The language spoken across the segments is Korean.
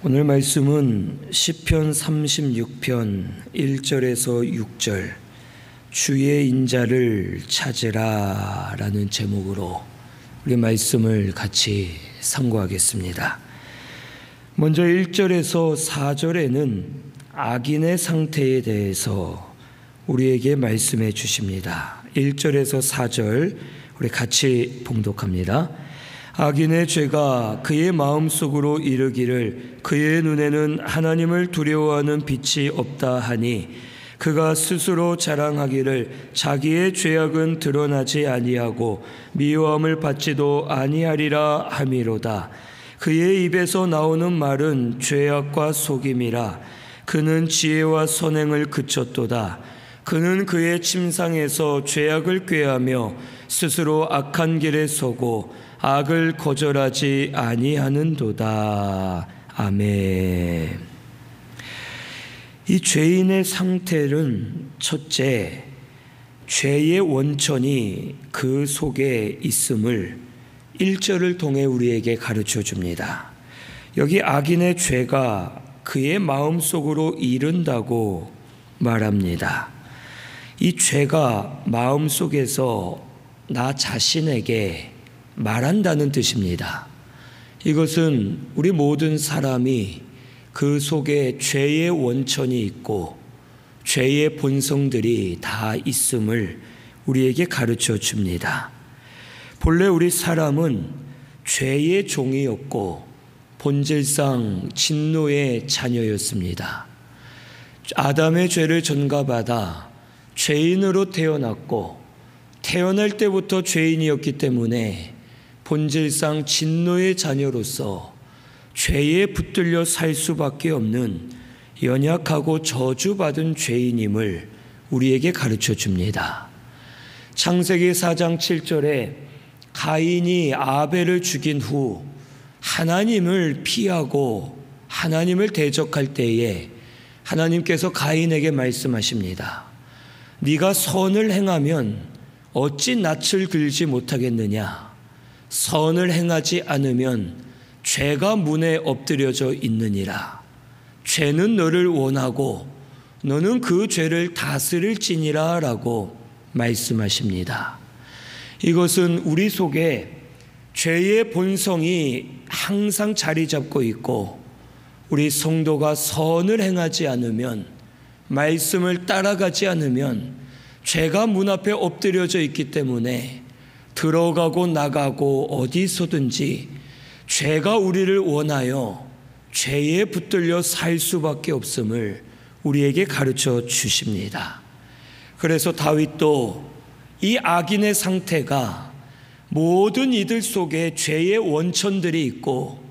오늘 말씀은 시편 36편 1절에서 6절 주의 인자를 찾으라 라는 제목으로 우리 말씀을 같이 상고하겠습니다. 먼저 1절에서 4절에는 악인의 상태에 대해서 우리에게 말씀해 주십니다. 1절에서 4절 우리 같이 봉독합니다. 악인의 죄가 그의 마음속으로 이르기를 그의 눈에는 하나님을 두려워하는 빛이 없다 하니 그가 스스로 자랑하기를 자기의 죄악은 드러나지 아니하고 미워함을 받지도 아니하리라 함이로다. 그의 입에서 나오는 말은 죄악과 속임이라. 그는 지혜와 선행을 그쳤도다. 그는 그의 침상에서 죄악을 꾀하며 스스로 악한 길에 서고 악을 거절하지 아니하는도다. 아멘. 이 죄인의 상태는 첫째, 죄의 원천이 그 속에 있음을 1절을 통해 우리에게 가르쳐 줍니다. 여기 악인의 죄가 그의 마음속으로 이른다고 말합니다. 이 죄가 마음속에서 나 자신에게 말한다는 뜻입니다. 이것은 우리 모든 사람이 그 속에 죄의 원천이 있고 죄의 본성들이 다 있음을 우리에게 가르쳐 줍니다. 본래 우리 사람은 죄의 종이었고 본질상 진노의 자녀였습니다. 아담의 죄를 전가받아 죄인으로 태어났고 태어날 때부터 죄인이었기 때문에 본질상 진노의 자녀로서 죄에 붙들려 살 수밖에 없는 연약하고 저주받은 죄인임을 우리에게 가르쳐 줍니다. 창세기 4장 7절에 가인이 아벨을 죽인 후 하나님을 피하고 하나님을 대적할 때에 하나님께서 가인에게 말씀하십니다. 네가 선을 행하면 어찌 낯을 들지 못하겠느냐? 선을 행하지 않으면 죄가 문에 엎드려져 있느니라. 죄는 너를 원하고 너는 그 죄를 다스릴지니라 라고 말씀하십니다. 이것은 우리 속에 죄의 본성이 항상 자리 잡고 있고 우리 성도가 선을 행하지 않으면, 말씀을 따라가지 않으면 죄가 문 앞에 엎드려져 있기 때문에 들어가고 나가고 어디서든지 죄가 우리를 원하여 죄에 붙들려 살 수밖에 없음을 우리에게 가르쳐 주십니다. 그래서 다윗도 이 악인의 상태가 모든 이들 속에 죄의 원천들이 있고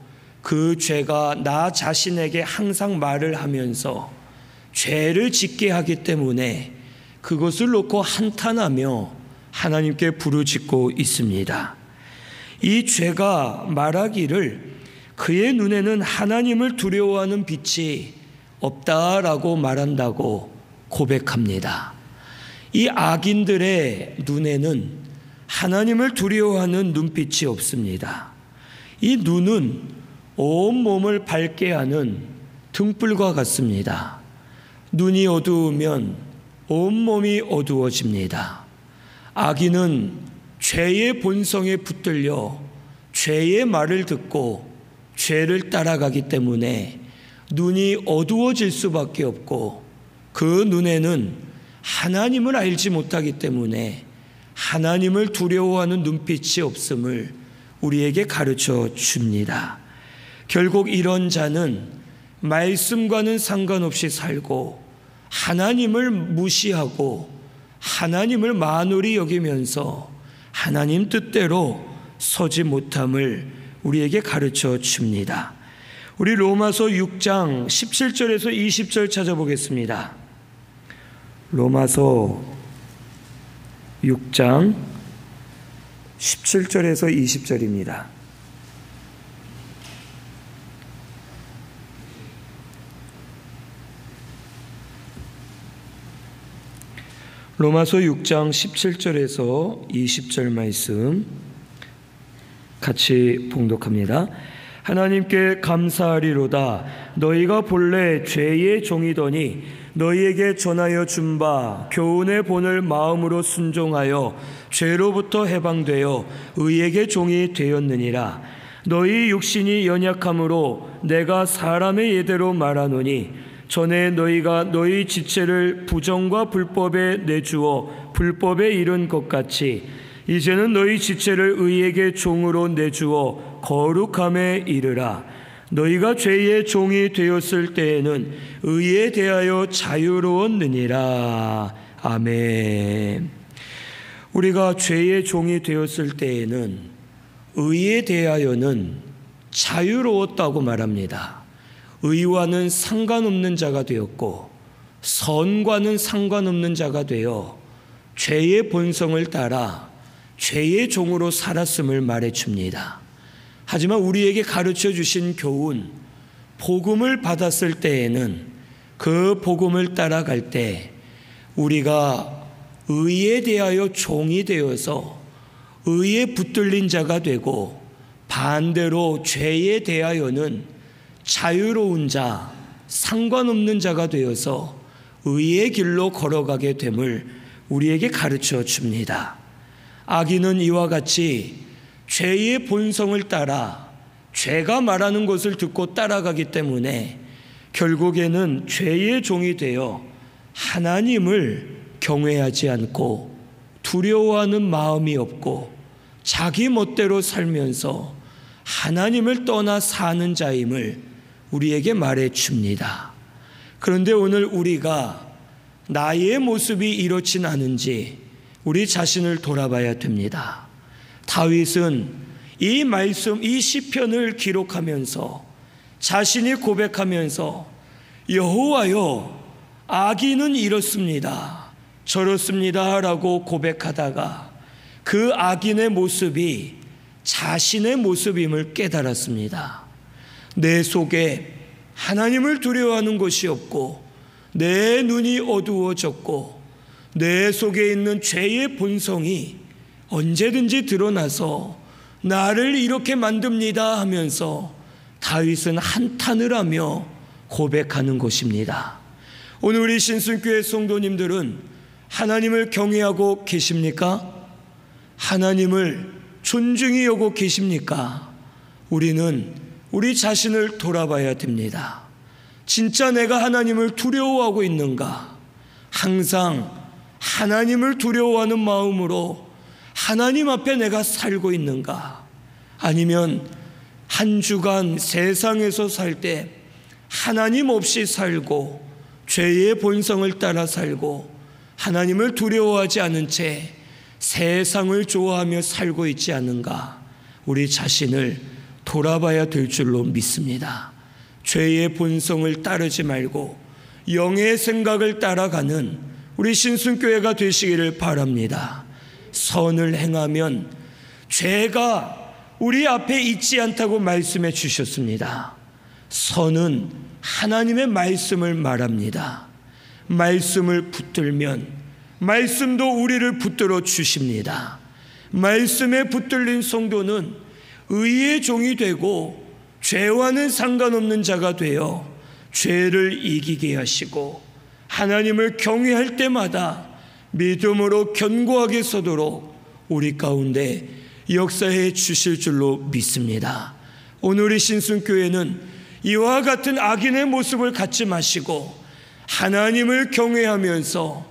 그 죄가 나 자신에게 항상 말을 하면서 죄를 짓게 하기 때문에 그것을 놓고 한탄하며 하나님께 부르짖고 있습니다. 이 죄가 말하기를 그의 눈에는 하나님을 두려워하는 빛이 없다라고 말한다고 고백합니다. 이 악인들의 눈에는 하나님을 두려워하는 눈빛이 없습니다. 이 눈은 온몸을 밝게 하는 등불과 같습니다. 눈이 어두우면 온몸이 어두워집니다. 악인은 죄의 본성에 붙들려 죄의 말을 듣고 죄를 따라가기 때문에 눈이 어두워질 수밖에 없고 그 눈에는 하나님을 알지 못하기 때문에 하나님을 두려워하는 눈빛이 없음을 우리에게 가르쳐 줍니다. 결국 이런 자는 말씀과는 상관없이 살고 하나님을 무시하고 하나님을 만홀히 여기면서 하나님 뜻대로 서지 못함을 우리에게 가르쳐 줍니다. 우리 로마서 6장 17절에서 20절 찾아보겠습니다. 로마서 6장 17절에서 20절입니다. 로마서 6장 17절에서 20절 말씀 같이 봉독합니다. 하나님께 감사하리로다. 너희가 본래 죄의 종이더니 너희에게 전하여 준 바 교훈의 본을 마음으로 순종하여 죄로부터 해방되어 의에게 종이 되었느니라. 너희 육신이 연약함으로 내가 사람의 예대로 말하노니 전에 너희가 너희 지체를 부정과 불법에 내주어 불법에 이른 것 같이 이제는 너희 지체를 의에게 종으로 내주어 거룩함에 이르라. 너희가 죄의 종이 되었을 때에는 의에 대하여 자유로웠느니라. 아멘. 우리가 죄의 종이 되었을 때에는 의에 대하여는 자유로웠다고 말합니다. 의와는 상관없는 자가 되었고 선과는 상관없는 자가 되어 죄의 본성을 따라 죄의 종으로 살았음을 말해줍니다. 하지만 우리에게 가르쳐 주신 교훈, 복음을 받았을 때에는 그 복음을 따라갈 때 우리가 의에 대하여 종이 되어서 의에 붙들린 자가 되고 반대로 죄에 대하여는 자유로운 자, 상관없는 자가 되어서 의의 길로 걸어가게 됨을 우리에게 가르쳐 줍니다. 악인은 이와 같이 죄의 본성을 따라 죄가 말하는 것을 듣고 따라가기 때문에 결국에는 죄의 종이 되어 하나님을 경외하지 않고 두려워하는 마음이 없고 자기 멋대로 살면서 하나님을 떠나 사는 자임을 우리에게 말해 줍니다. 그런데 오늘 우리가 나의 모습이 이렇진 않은지 우리 자신을 돌아봐야 됩니다. 다윗은 이 말씀, 이 시편을 기록하면서 자신이 고백하면서 여호와여, 악인은 이렇습니다, 저렇습니다 라고 고백하다가 그 악인의 모습이 자신의 모습임을 깨달았습니다. 내 속에 하나님을 두려워하는 것이 없고 내 눈이 어두워졌고 내 속에 있는 죄의 본성이 언제든지 드러나서 나를 이렇게 만듭니다 하면서 다윗은 한탄을 하며 고백하는 것입니다. 오늘 우리 신순교회 성도님들은 하나님을 경외하고 계십니까? 하나님을 존중히 여기고 계십니까? 우리는 우리 자신을 돌아봐야 됩니다. 진짜 내가 하나님을 두려워하고 있는가? 항상 하나님을 두려워하는 마음으로 하나님 앞에 내가 살고 있는가? 아니면 한 주간 세상에서 살 때 하나님 없이 살고 죄의 본성을 따라 살고 하나님을 두려워하지 않은 채 세상을 좋아하며 살고 있지 않은가? 우리 자신을 돌아봐야 될 줄로 믿습니다. 죄의 본성을 따르지 말고 영의 생각을 따라가는 우리 신순교회가 되시기를 바랍니다. 선을 행하면 죄가 우리 앞에 있지 않다고 말씀해 주셨습니다. 선은 하나님의 말씀을 말합니다. 말씀을 붙들면 말씀도 우리를 붙들어 주십니다. 말씀에 붙들린 성도는 의의 종이 되고 죄와는 상관없는 자가 되어 죄를 이기게 하시고 하나님을 경외할 때마다 믿음으로 견고하게 서도록 우리 가운데 역사해 주실 줄로 믿습니다. 오늘 우리 신순교회는 이와 같은 악인의 모습을 갖지 마시고 하나님을 경외하면서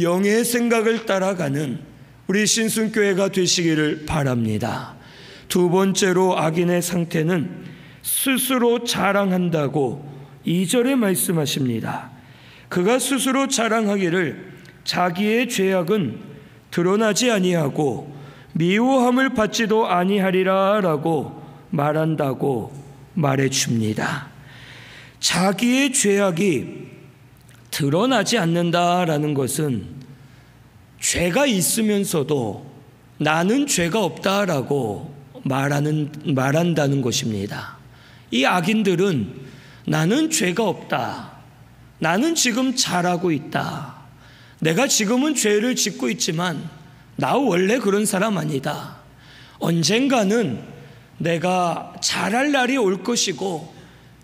영의 생각을 따라가는 우리 신순교회가 되시기를 바랍니다. 두 번째로 악인의 상태는 스스로 자랑한다고 2절에 말씀하십니다. 그가 스스로 자랑하기를 자기의 죄악은 드러나지 아니하고 미워함을 받지도 아니하리라 라고 말한다고 말해줍니다. 자기의 죄악이 드러나지 않는다라는 것은 죄가 있으면서도 나는 죄가 없다라고 말한다는 것입니다. 이 악인들은 나는 죄가 없다, 나는 지금 잘하고 있다, 내가 지금은 죄를 짓고 있지만 나 원래 그런 사람 아니다, 언젠가는 내가 잘할 날이 올 것이고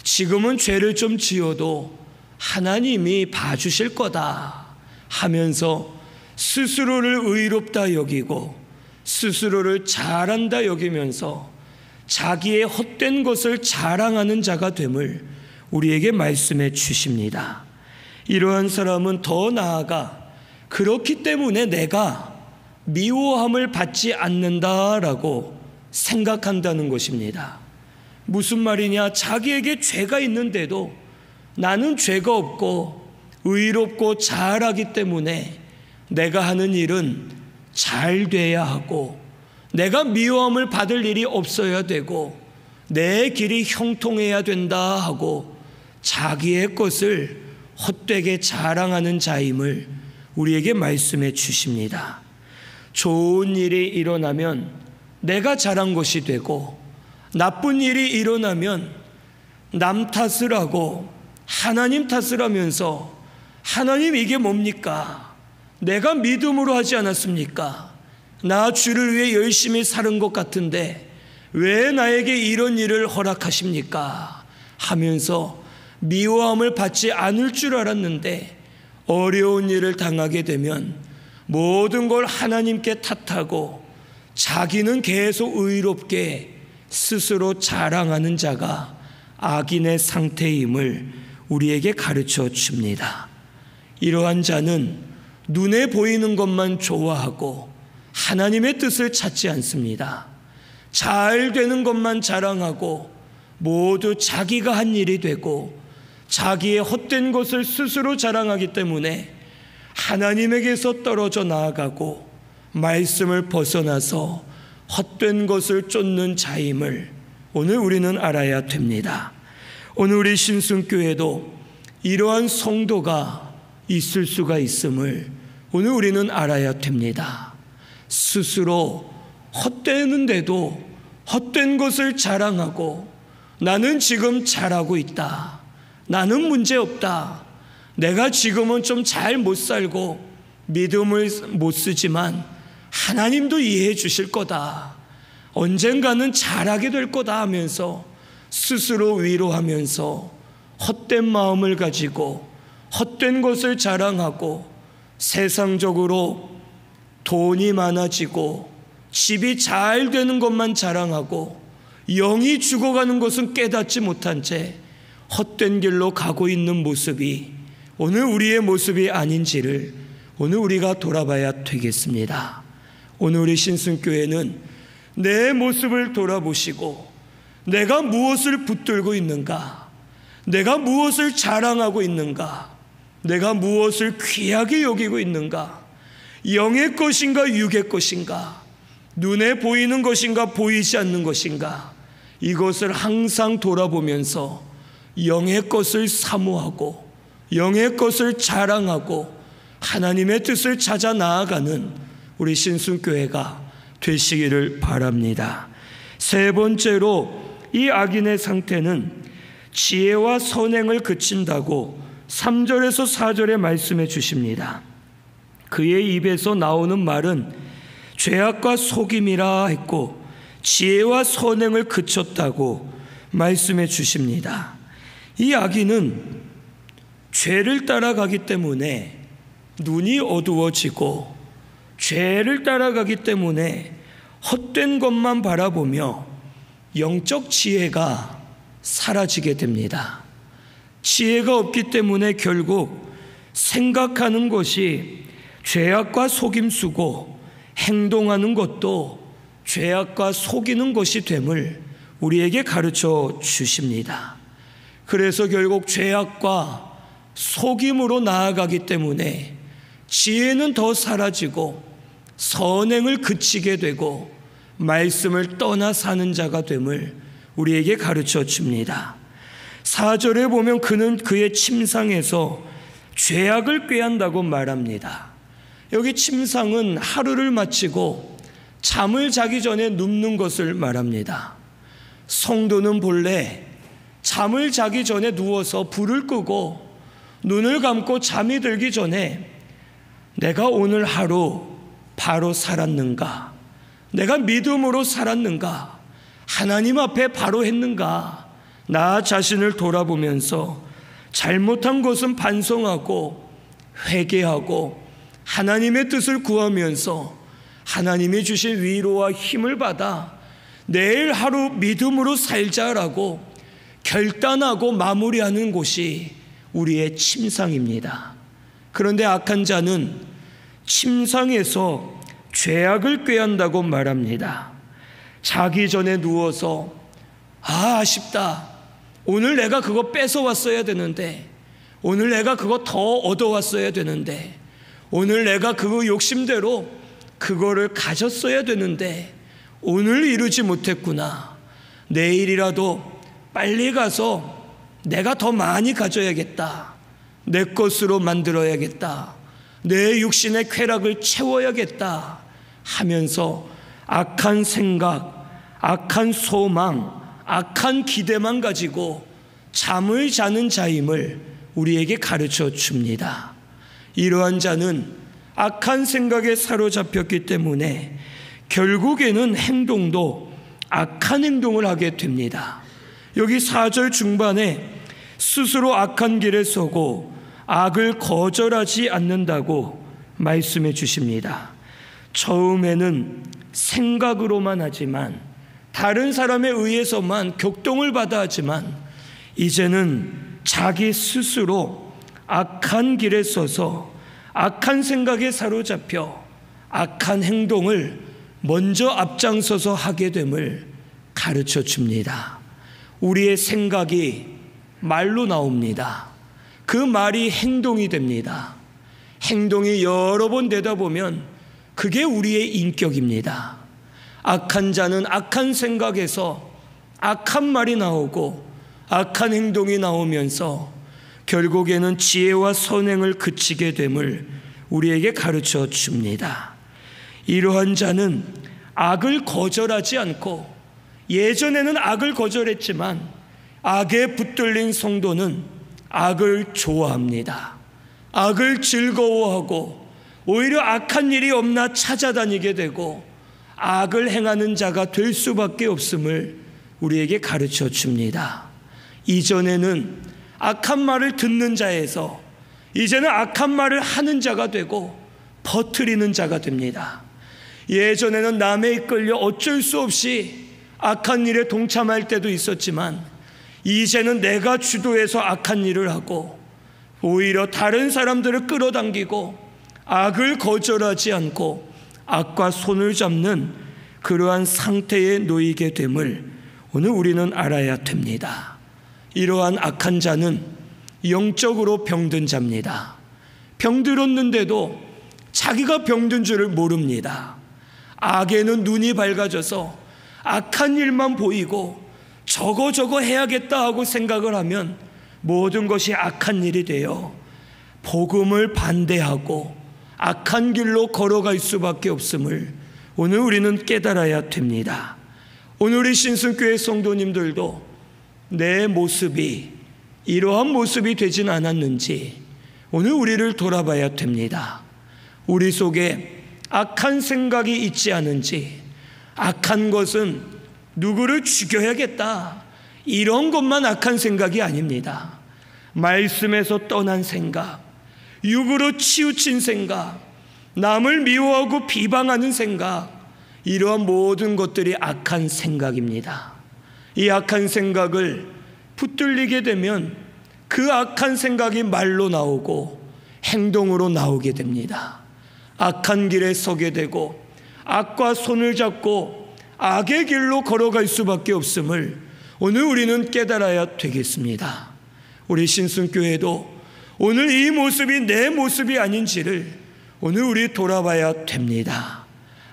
지금은 죄를 좀 지어도 하나님이 봐주실 거다 하면서 스스로를 의롭다 여기고 스스로를 잘한다 여기면서 자기의 헛된 것을 자랑하는 자가 됨을 우리에게 말씀해 주십니다. 이러한 사람은 더 나아가 그렇기 때문에 내가 미워함을 받지 않는다라고 생각한다는 것입니다. 무슨 말이냐? 자기에게 죄가 있는데도 나는 죄가 없고 의롭고 잘하기 때문에 내가 하는 일은 잘 돼야 하고 내가 미워함을 받을 일이 없어야 되고 내 길이 형통해야 된다 하고 자기의 것을 헛되게 자랑하는 자임을 우리에게 말씀해 주십니다. 좋은 일이 일어나면 내가 잘한 것이 되고 나쁜 일이 일어나면 남 탓을 하고 하나님 탓을 하면서 하나님 이게 뭡니까? 내가 믿음으로 하지 않았습니까? 나 주를 위해 열심히 사는 것 같은데 왜 나에게 이런 일을 허락하십니까? 하면서 미워함을 받지 않을 줄 알았는데 어려운 일을 당하게 되면 모든 걸 하나님께 탓하고 자기는 계속 의롭게 스스로 자랑하는 자가 악인의 상태임을 우리에게 가르쳐 줍니다. 이러한 자는 눈에 보이는 것만 좋아하고 하나님의 뜻을 찾지 않습니다. 잘 되는 것만 자랑하고 모두 자기가 한 일이 되고 자기의 헛된 것을 스스로 자랑하기 때문에 하나님에게서 떨어져 나아가고 말씀을 벗어나서 헛된 것을 쫓는 자임을 오늘 우리는 알아야 됩니다. 오늘 우리 신순교회도 이러한 성도가 있을 수가 있음을 오늘 우리는 알아야 됩니다. 스스로 헛되는데도 헛된 것을 자랑하고 나는 지금 잘하고 있다. 나는 문제없다. 내가 지금은 좀 잘 못 살고 믿음을 못 쓰지만 하나님도 이해해 주실 거다. 언젠가는 잘하게 될 거다 하면서 스스로 위로하면서 헛된 마음을 가지고 헛된 것을 자랑하고 세상적으로 돈이 많아지고 집이 잘 되는 것만 자랑하고 영이 죽어가는 것은 깨닫지 못한 채 헛된 길로 가고 있는 모습이 오늘 우리의 모습이 아닌지를 오늘 우리가 돌아봐야 되겠습니다. 오늘 우리 신순교회는 내 모습을 돌아보시고 내가 무엇을 붙들고 있는가, 내가 무엇을 자랑하고 있는가, 내가 무엇을 귀하게 여기고 있는가, 영의 것인가 육의 것인가, 눈에 보이는 것인가 보이지 않는 것인가, 이것을 항상 돌아보면서 영의 것을 사모하고 영의 것을 자랑하고 하나님의 뜻을 찾아 나아가는 우리 신순교회가 되시기를 바랍니다. 세 번째로 이 악인의 상태는 지혜와 선행을 그친다고 3절에서 4절에 말씀해 주십니다. 그의 입에서 나오는 말은 죄악과 속임이라 했고 지혜와 선행을 그쳤다고 말씀해 주십니다. 이 악인은 죄를 따라가기 때문에 눈이 어두워지고 죄를 따라가기 때문에 헛된 것만 바라보며 영적 지혜가 사라지게 됩니다. 지혜가 없기 때문에 결국 생각하는 것이 죄악과 속임수고 행동하는 것도 죄악과 속이는 것이 됨을 우리에게 가르쳐 주십니다. 그래서 결국 죄악과 속임으로 나아가기 때문에 지혜는 더 사라지고 선행을 그치게 되고 말씀을 떠나 사는 자가 됨을 우리에게 가르쳐 줍니다. 4절에 보면 그는 그의 침상에서 죄악을 꾀한다고 말합니다. 여기 침상은 하루를 마치고 잠을 자기 전에 눕는 것을 말합니다. 성도는 본래 잠을 자기 전에 누워서 불을 끄고 눈을 감고 잠이 들기 전에 내가 오늘 하루 바로 살았는가? 내가 믿음으로 살았는가? 하나님 앞에 바로 했는가? 나 자신을 돌아보면서 잘못한 것은 반성하고 회개하고 하나님의 뜻을 구하면서 하나님이 주신 위로와 힘을 받아 내일 하루 믿음으로 살자라고 결단하고 마무리하는 곳이 우리의 침상입니다. 그런데 악한 자는 침상에서 죄악을 꾀한다고 말합니다. 자기 전에 누워서 아쉽다. 오늘 내가 그거 뺏어왔어야 되는데, 오늘 내가 그거 더 얻어왔어야 되는데, 오늘 내가 그거 욕심대로 그거를 가졌어야 되는데 오늘 이루지 못했구나. 내일이라도 빨리 가서 내가 더 많이 가져야겠다. 내 것으로 만들어야겠다. 내 육신의 쾌락을 채워야겠다 하면서 악한 생각, 악한 소망, 악한 기대만 가지고 잠을 자는 자임을 우리에게 가르쳐 줍니다. 이러한 자는 악한 생각에 사로잡혔기 때문에 결국에는 행동도 악한 행동을 하게 됩니다. 여기 4절 중반에 스스로 악한 길에 서고 악을 거절하지 않는다고 말씀해 주십니다. 처음에는 생각으로만 하지만, 다른 사람에 의해서만 격동을 받아 하지만, 이제는 자기 스스로 악한 길에 서서 악한 생각에 사로잡혀 악한 행동을 먼저 앞장서서 하게 됨을 가르쳐 줍니다. 우리의 생각이 말로 나옵니다. 그 말이 행동이 됩니다. 행동이 여러 번 되다 보면 그게 우리의 인격입니다. 악한 자는 악한 생각에서 악한 말이 나오고 악한 행동이 나오면서 결국에는 지혜와 선행을 그치게 됨을 우리에게 가르쳐 줍니다. 이러한 자는 악을 거절하지 않고, 예전에는 악을 거절했지만 악에 붙들린 성도는 악을 좋아합니다. 악을 즐거워하고 오히려 악한 일이 없나 찾아다니게 되고 악을 행하는 자가 될 수밖에 없음을 우리에게 가르쳐 줍니다. 이전에는 악한 말을 듣는 자에서 이제는 악한 말을 하는 자가 되고 퍼뜨리는 자가 됩니다. 예전에는 남에 이끌려 어쩔 수 없이 악한 일에 동참할 때도 있었지만, 이제는 내가 주도해서 악한 일을 하고 오히려 다른 사람들을 끌어당기고 악을 거절하지 않고 악과 손을 잡는 그러한 상태에 놓이게 됨을 오늘 우리는 알아야 됩니다. 이러한 악한 자는 영적으로 병든 자입니다. 병들었는데도 자기가 병든 줄을 모릅니다. 악에는 눈이 밝아져서 악한 일만 보이고 저거 해야겠다 하고 생각을 하면 모든 것이 악한 일이 되어 복음을 반대하고 악한 길로 걸어갈 수밖에 없음을 오늘 우리는 깨달아야 됩니다. 오늘 우리 신순교회 성도님들도 내 모습이 이러한 모습이 되진 않았는지 오늘 우리를 돌아봐야 됩니다. 우리 속에 악한 생각이 있지 않은지, 악한 것은 누구를 죽여야겠다 이런 것만 악한 생각이 아닙니다. 말씀에서 떠난 생각, 육으로 치우친 생각, 남을 미워하고 비방하는 생각, 이러한 모든 것들이 악한 생각입니다. 이 악한 생각을 붙들리게 되면 그 악한 생각이 말로 나오고 행동으로 나오게 됩니다. 악한 길에 서게 되고 악과 손을 잡고 악의 길로 걸어갈 수밖에 없음을 오늘 우리는 깨달아야 되겠습니다. 우리 신순교회도 오늘 이 모습이 내 모습이 아닌지를 오늘 우리 돌아봐야 됩니다.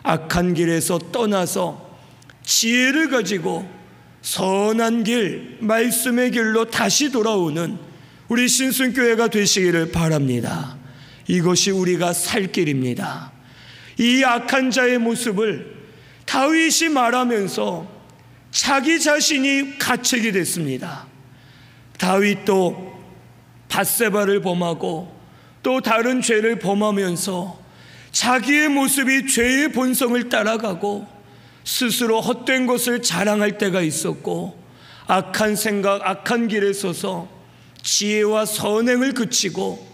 악한 길에서 떠나서 지혜를 가지고 선한 길, 말씀의 길로 다시 돌아오는 우리 신순교회가 되시기를 바랍니다. 이것이 우리가 살 길입니다. 이 악한 자의 모습을 다윗이 말하면서 자기 자신이 가책이 됐습니다. 다윗도 밧세바를 범하고 또 다른 죄를 범하면서 자기의 모습이 죄의 본성을 따라가고 스스로 헛된 것을 자랑할 때가 있었고, 악한 생각, 악한 길에 서서 지혜와 선행을 그치고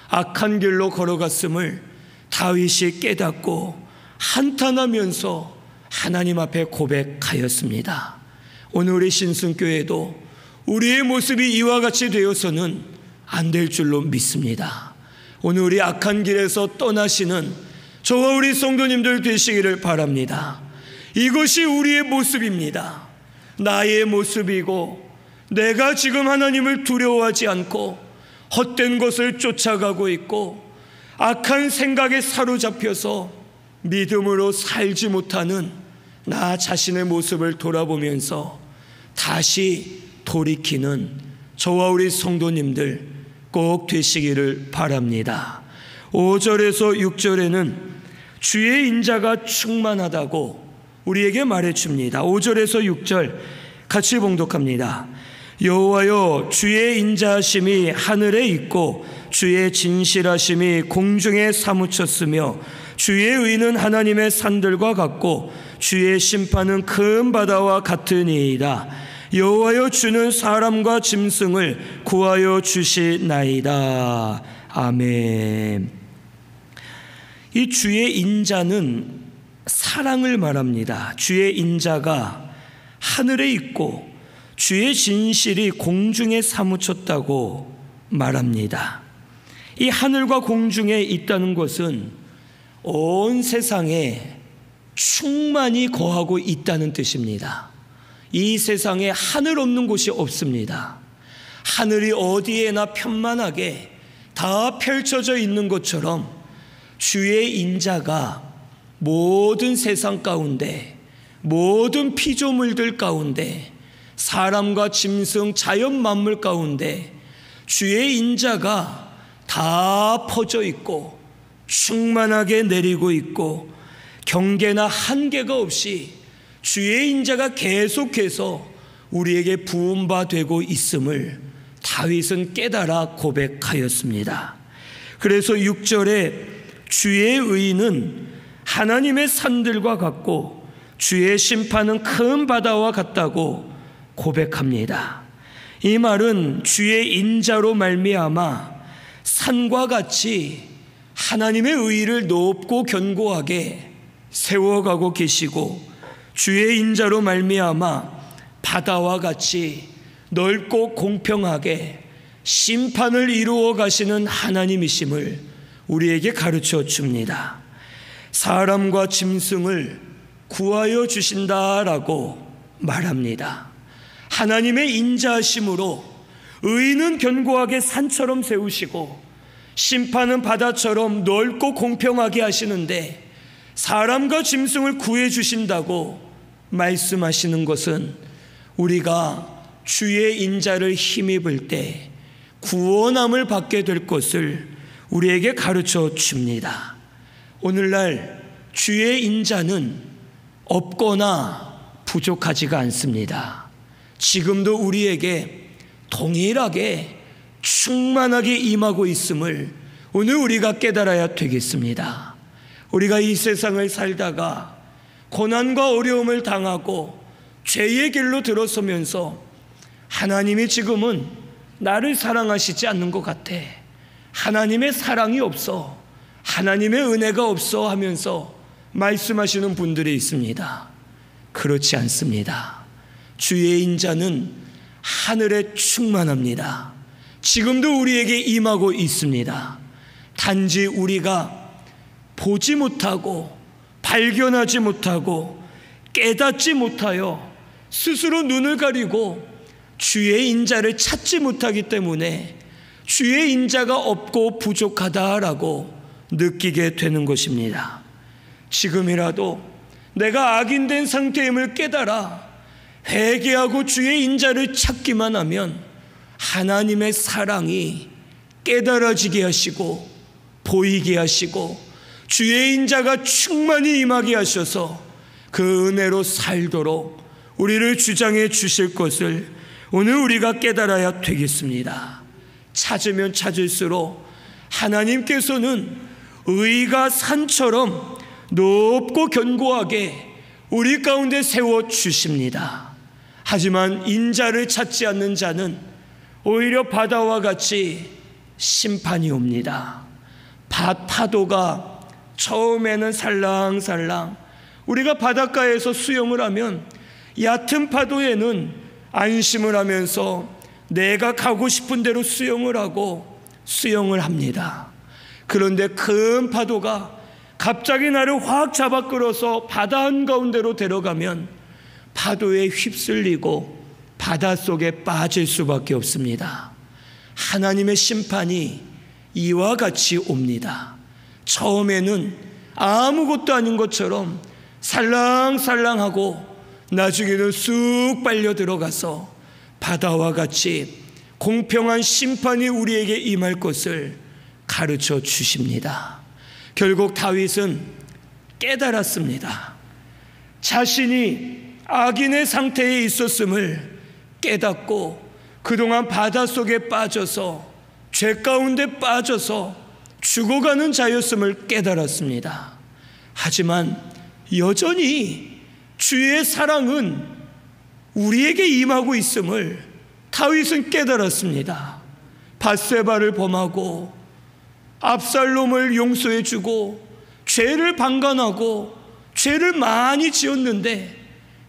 악한 길로 걸어갔음을 다윗이 깨닫고 한탄하면서 하나님 앞에 고백하였습니다. 오늘 우리 신승교회도 우리의 모습이 이와 같이 되어서는 안 될 줄로 믿습니다. 오늘 우리 악한 길에서 떠나시는 저와 우리 성도님들 되시기를 바랍니다. 이것이 우리의 모습입니다. 나의 모습이고, 내가 지금 하나님을 두려워하지 않고 헛된 것을 쫓아가고 있고 악한 생각에 사로잡혀서 믿음으로 살지 못하는 나 자신의 모습을 돌아보면서 다시 돌이키는 저와 우리 성도님들 꼭 되시기를 바랍니다. 5절에서 6절에는 주의 인자가 충만하다고 우리에게 말해줍니다. 5절에서 6절 같이 봉독합니다. 여호와여, 주의 인자하심이 하늘에 있고 주의 진실하심이 공중에 사무쳤으며 주의 의는 하나님의 산들과 같고 주의 심판은 큰 바다와 같으니이다. 여호와여, 주는 사람과 짐승을 구하여 주시나이다. 아멘. 이 주의 인자는 사랑을 말합니다. 주의 인자가 하늘에 있고 주의 진실이 공중에 사무쳤다고 말합니다. 이 하늘과 공중에 있다는 것은 온 세상에 충만히 거하고 있다는 뜻입니다. 이 세상에 하늘 없는 곳이 없습니다. 하늘이 어디에나 편만하게 다 펼쳐져 있는 것처럼 주의 인자가 모든 세상 가운데, 모든 피조물들 가운데, 사람과 짐승, 자연 만물 가운데 주의 인자가 다 퍼져 있고 충만하게 내리고 있고 경계나 한계가 없이 주의 인자가 계속해서 우리에게 부은 바 되고 있음을 다윗은 깨달아 고백하였습니다. 그래서 6절에 주의 의는 하나님의 산들과 같고 주의 심판은 큰 바다와 같다고 고백합니다. 이 말은 주의 인자로 말미암아 산과 같이 하나님의 의를 높고 견고하게 세워가고 계시고, 주의 인자로 말미암아 바다와 같이 넓고 공평하게 심판을 이루어 가시는 하나님이심을 우리에게 가르쳐 줍니다. 사람과 짐승을 구하여 주신다라고 말합니다. 하나님의 인자하심으로 의는 견고하게 산처럼 세우시고 심판은 바다처럼 넓고 공평하게 하시는데, 사람과 짐승을 구해 주신다고 말씀하시는 것은 우리가 주의 인자를 힘입을 때 구원함을 받게 될 것을 우리에게 가르쳐 줍니다. 오늘날 주의 인자는 없거나 부족하지가 않습니다. 지금도 우리에게 동일하게 충만하게 임하고 있음을 오늘 우리가 깨달아야 되겠습니다. 우리가 이 세상을 살다가 고난과 어려움을 당하고 죄의 길로 들어서면서 하나님이 지금은 나를 사랑하시지 않는 것 같아, 하나님의 사랑이 없어, 하나님의 은혜가 없어 하면서 말씀하시는 분들이 있습니다. 그렇지 않습니다. 주의 인자는 하늘에 충만합니다. 지금도 우리에게 임하고 있습니다. 단지 우리가 보지 못하고 발견하지 못하고 깨닫지 못하여 스스로 눈을 가리고 주의 인자를 찾지 못하기 때문에 주의 인자가 없고 부족하다라고 느끼게 되는 것입니다. 지금이라도 내가 악인된 상태임을 깨달아 회개하고 주의 인자를 찾기만 하면 하나님의 사랑이 깨달아지게 하시고 보이게 하시고 주의 인자가 충만히 임하게 하셔서 그 은혜로 살도록 우리를 주장해 주실 것을 오늘 우리가 깨달아야 되겠습니다. 찾으면 찾을수록 하나님께서는 의가 산처럼 높고 견고하게 우리 가운데 세워주십니다. 하지만 인자를 찾지 않는 자는 오히려 바다와 같이 심판이 옵니다. 파도가 처음에는 살랑살랑, 우리가 바닷가에서 수영을 하면 얕은 파도에는 안심을 하면서 내가 가고 싶은 대로 수영을 하고 수영을 합니다. 그런데 큰 파도가 갑자기 나를 확 잡아 끌어서 바다 한가운데로 데려가면 파도에 휩쓸리고 바닷속에 빠질 수밖에 없습니다. 하나님의 심판이 이와 같이 옵니다. 처음에는 아무것도 아닌 것처럼 살랑살랑하고 나중에는 쑥 빨려 들어가서 바다와 같이 공평한 심판이 우리에게 임할 것을 가르쳐 주십니다. 결국 다윗은 깨달았습니다. 자신이 악인의 상태에 있었음을 깨닫고 그동안 바닷속에 빠져서 죄 가운데 빠져서 죽어가는 자였음을 깨달았습니다. 하지만 여전히 주의 사랑은 우리에게 임하고 있음을 다윗은 깨달았습니다. 밧세바를 범하고 압살롬을 용서해주고 죄를 방관하고 죄를 많이 지었는데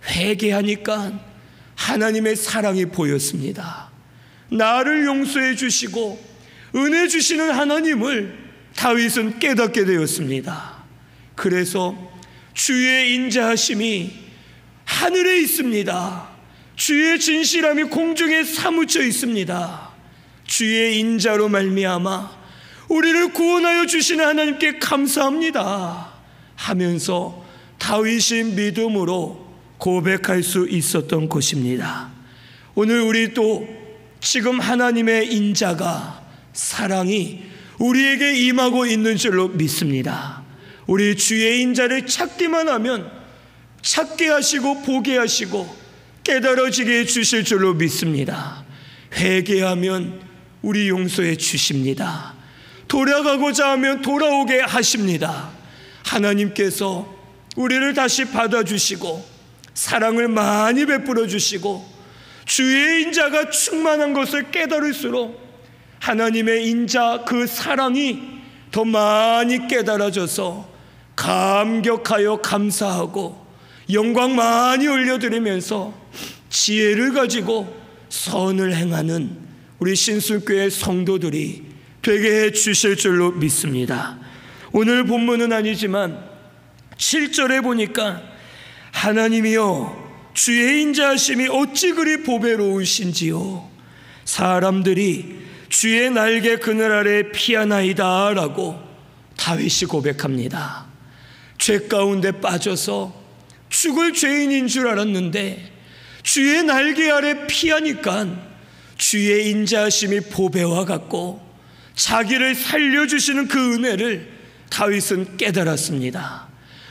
회개하니까 하나님의 사랑이 보였습니다. 나를 용서해 주시고 은혜 주시는 하나님을 다윗은 깨닫게 되었습니다. 그래서 주의 인자하심이 하늘에 있습니다. 주의 진실함이 공중에 사무쳐 있습니다. 주의 인자로 말미암아 우리를 구원하여 주시는 하나님께 감사합니다 하면서 다윗이 믿음으로 고백할 수 있었던 것입니다. 오늘 우리도 지금 하나님의 인자가, 사랑이 우리에게 임하고 있는 줄로 믿습니다. 우리 주의 인자를 찾기만 하면 찾게 하시고 보게 하시고 깨달아지게 해주실 줄로 믿습니다. 회개하면 우리 용서해 주십니다. 돌아가고자 하면 돌아오게 하십니다. 하나님께서 우리를 다시 받아주시고 사랑을 많이 베풀어 주시고 주의 인자가 충만한 것을 깨달을수록 하나님의 인자, 그 사랑이 더 많이 깨달아져서 감격하여 감사하고 영광 많이 올려드리면서 지혜를 가지고 선을 행하는 우리 신순교회 성도들이 되게 해 주실 줄로 믿습니다. 오늘 본문은 아니지만 7절에 보니까 하나님이여 주의 인자하심이 어찌 그리 보배로우신지요, 사람들이 주의 날개 그늘 아래 피하나이다 라고 다윗이 고백합니다. 죄 가운데 빠져서 죽을 죄인인 줄 알았는데 주의 날개 아래 피하니까 주의 인자하심이 보배와 같고 자기를 살려주시는 그 은혜를 다윗은 깨달았습니다.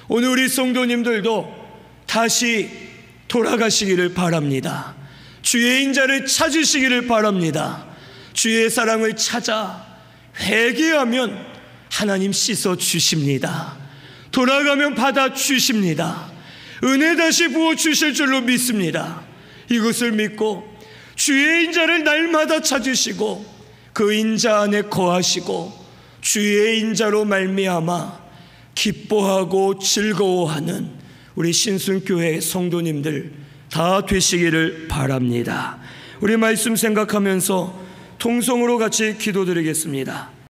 오늘 우리 성도님들도 다시 돌아가시기를 바랍니다. 주의 인자를 찾으시기를 바랍니다. 주의 사랑을 찾아 회개하면 하나님 씻어 주십니다. 돌아가면 받아 주십니다. 은혜 다시 부어 주실 줄로 믿습니다. 이것을 믿고 주의 인자를 날마다 찾으시고 그 인자 안에 거하시고 주의 인자로 말미암아 기뻐하고 즐거워하는 우리 신순교회 성도님들 다 되시기를 바랍니다. 우리 말씀 생각하면서 통성으로 같이 기도드리겠습니다.